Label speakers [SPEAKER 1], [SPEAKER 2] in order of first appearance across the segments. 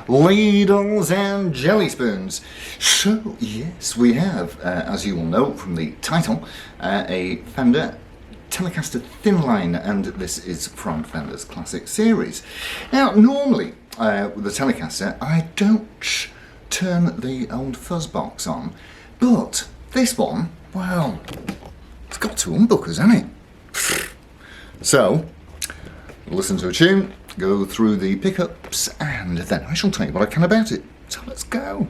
[SPEAKER 1] ladles and jelly spoons. So yes, we have, as you will know from the title, a Fender Telecaster Thinline, and this is from Fender's Classic series. Now normally with the Telecaster I don't turn the old fuzz box on, but this one, well, it's got two humbuckers, hasn't it? So listen to a tune, go through the pickups, and then I shall tell you what I can about it. So let's go.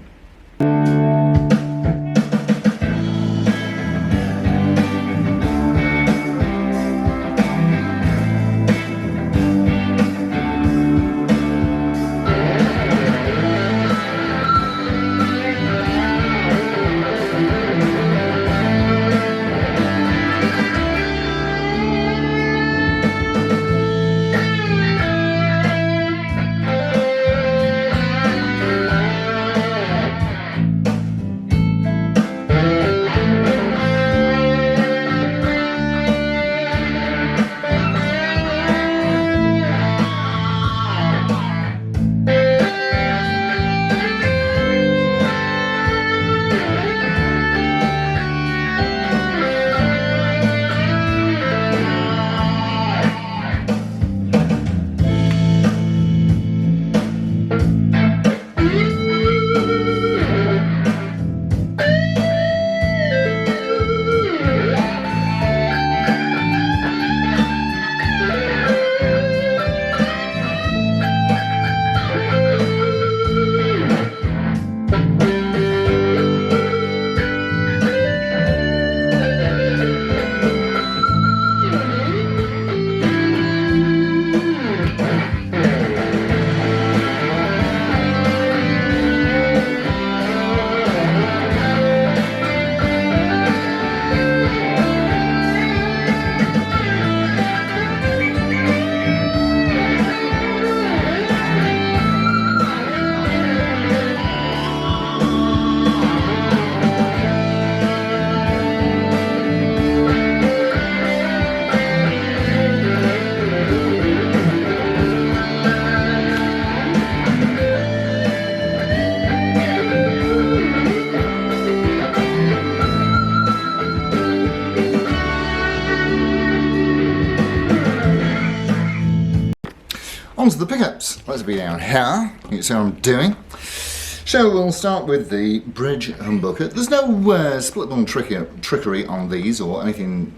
[SPEAKER 1] Onto the pickups. Let's be down here. You can see what I'm doing. So we'll start with the bridge humbucker. There's no split bone trickery on these or anything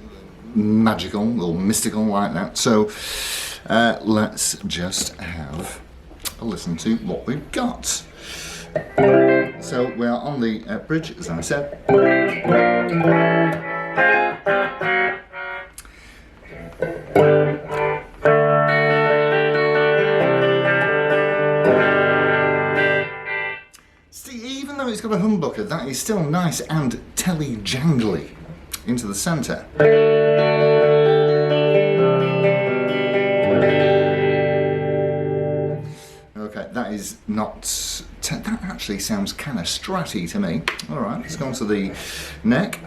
[SPEAKER 1] magical or mystical like that. So let's just have a listen to what we've got. So we are on the bridge, as I said. It's got a humbucker, that is still nice and telly-jangly into the centre. Okay, that is not... that actually sounds kind of stratty to me. Alright, let's go on to the neck.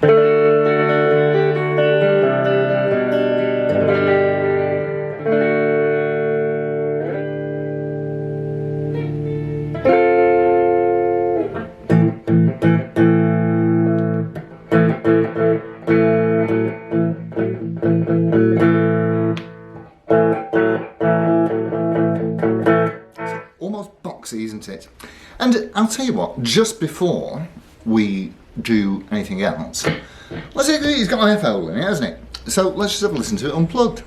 [SPEAKER 1] Isn't it? And I'll tell you what, just before we do anything else, let's see, he's got an F-hole in it, hasn't it? So let's just have a listen to it unplugged.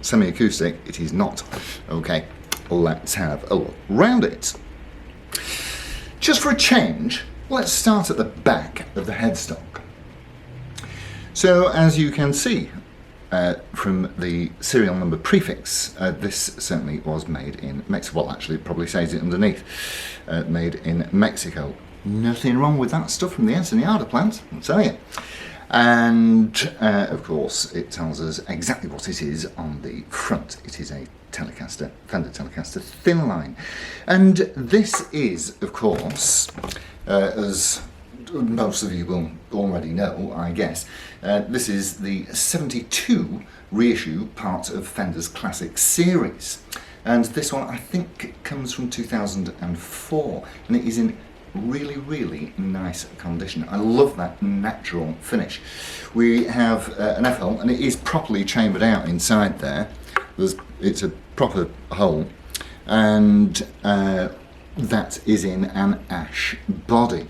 [SPEAKER 1] Semi-acoustic, it is not. Okay, let's have a look round it. Just for a change, let's start at the back of the headstock. So as you can see from the serial number prefix, this certainly was made in Mexico. Well, actually it probably says it underneath, made in Mexico. Nothing wrong with that stuff from the Ensenada plant, I'll tell you. And of course it tells us exactly what it is on the front. It is a Telecaster, Fender Telecaster Thinline. And this is, of course, as most of you will already know, I guess. This is the 72 reissue part of Fender's Classic series. And this one, I think, comes from 2004, and it is in really, really nice condition. I love that natural finish. We have an F-hole, and it is properly chambered out inside there. It's a proper hole, and that is in an ash body.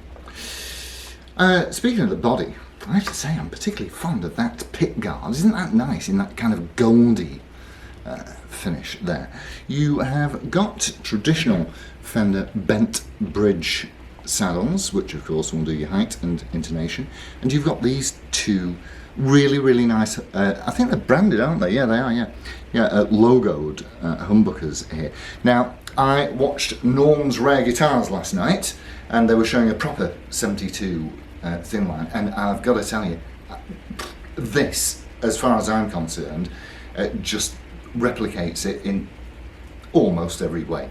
[SPEAKER 1] Speaking of the body, I have to say I'm particularly fond of that pick guard. Isn't that nice in that kind of goldy finish there? You have got traditional Fender bent bridge saddles, which of course will do your height and intonation, and you've got these two really, really nice, I think they're branded, aren't they? Yeah, they are, yeah. Yeah, logoed humbuckers here. Now, I watched Norm's Rare Guitars last night, and they were showing a proper 72 thin line, and I've got to tell you, this, as far as I'm concerned, just replicates it in almost every way.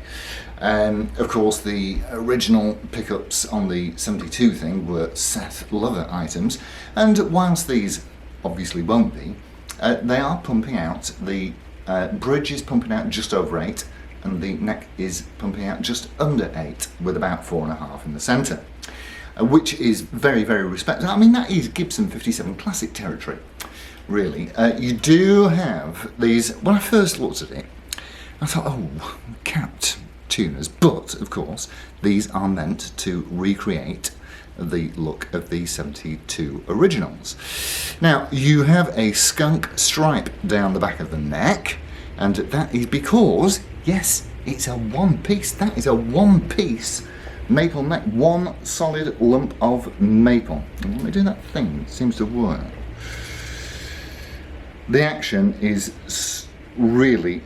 [SPEAKER 1] Of course, the original pickups on the 72 thing were Seth Lover items, and whilst these obviously won't be, they are pumping out, the bridge is pumping out just over 8, and the neck is pumping out just under 8, with about 4.5 in the centre, which is very, very respectable. I mean, that is Gibson 57 Classic territory, really. You do have these. When I first looked at it, I thought, oh, capped tuners, but of course these are meant to recreate the look of the 72 originals. Now, you have a skunk stripe down the back of the neck, and that is because, yes, it's a one piece. That is a one piece maple neck, one solid lump of maple. And let me do that thing, it seems to work. The action is really,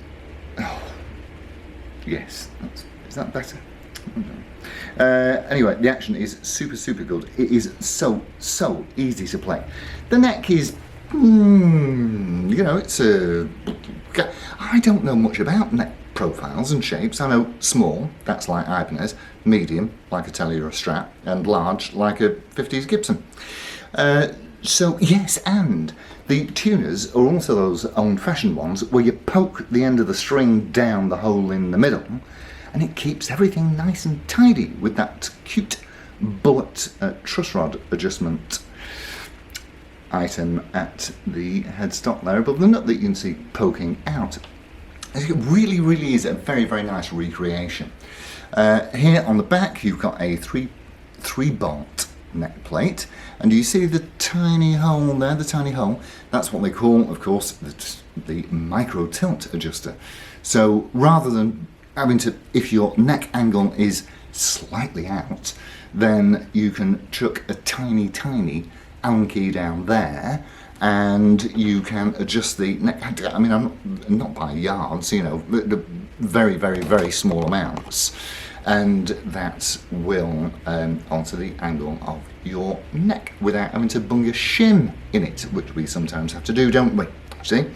[SPEAKER 1] oh, yes, is that better? Anyway, the action is super, super good. It is so, so easy to play. The neck is, you know, it's a, I don't know much about neck profiles and shapes. I know small, that's like Ibanez, medium, like a Tele or a Strat, and large, like a 50s Gibson. So yes, and the tuners are also those old-fashioned ones where you poke the end of the string down the hole in the middle, and it keeps everything nice and tidy with that cute bullet truss rod adjustment item at the headstock there above the nut that you can see poking out. It really, really is a very, very nice recreation. Here on the back you've got a 3-bolt neck plate, and you see the tiny hole there, the tiny hole, that's what they call, of course, the micro tilt adjuster. So rather than having to, if your neck angle is slightly out, then you can chuck a tiny, tiny Allen key down there, and you can adjust the neck. I mean, I'm not by yards, you know, the very, very, very small amounts, and that will alter the angle of your neck without having to bung a shim in it, which we sometimes have to do, don't we? See?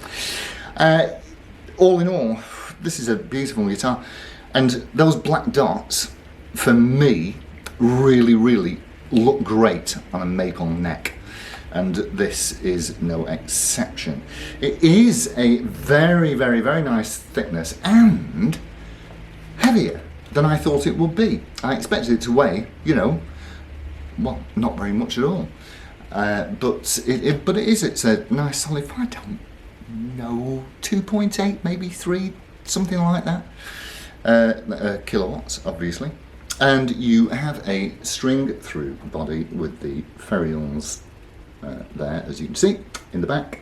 [SPEAKER 1] All in all, this is a beautiful guitar, and those black dots, for me, really, really look great on a maple neck. And this is no exception. It is a very, very, very nice thickness and heavier than I thought it would be. I expected it to weigh, you know, well, not very much at all. But it is. It's a nice solid, I don't know, 2.8, maybe 3, something like that. Kilowatts, obviously. And you have a string through body with the ferrules there, as you can see in the back,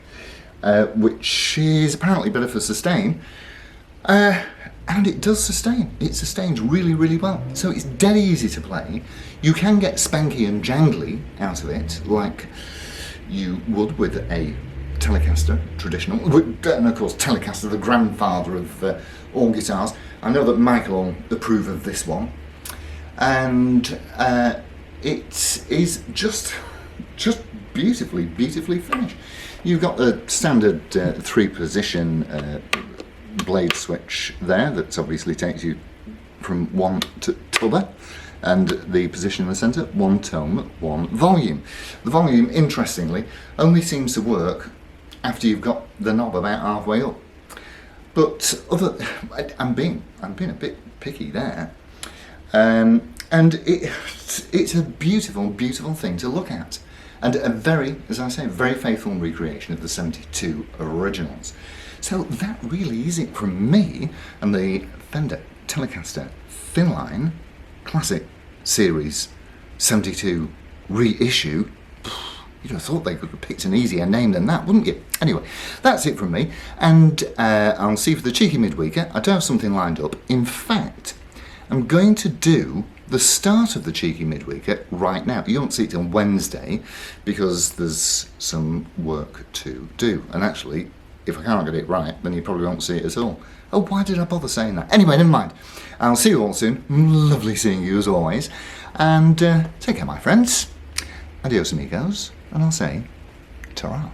[SPEAKER 1] which is apparently better for sustain, and it does sustain. It sustains really, really well, so it's dead easy to play. You can get spanky and jangly out of it, like you would with a Telecaster, traditional, and of course Telecaster, the grandfather of all guitars. I know that Michael will approve of this one, and it is just beautifully finished. You've got the standard 3-position blade switch there that obviously takes you from one to t'other, And the position in the centre, one tone, one volume. The volume, interestingly, only seems to work after you've got the knob about halfway up. But I'm being a bit picky there. And it's a beautiful, beautiful thing to look at. And a very, as I say, very faithful recreation of the 72 originals. So that really is it from me and the Fender Telecaster Thinline Classic Series 72 reissue. You'd have thought they could have picked an easier name than that, wouldn't you? Anyway, that's it from me, and I'll see you for the cheeky midweeker. I do have something lined up. In fact, I'm going to do the start of the cheeky midweeker right now. You won't see it till Wednesday because there's some work to do. And actually, if I can't get it right, then you probably won't see it at all. Oh, why did I bother saying that? Anyway, never mind. I'll see you all soon. Lovely seeing you as always. And take care, my friends. Adios, amigos. And I'll say, ta-ra.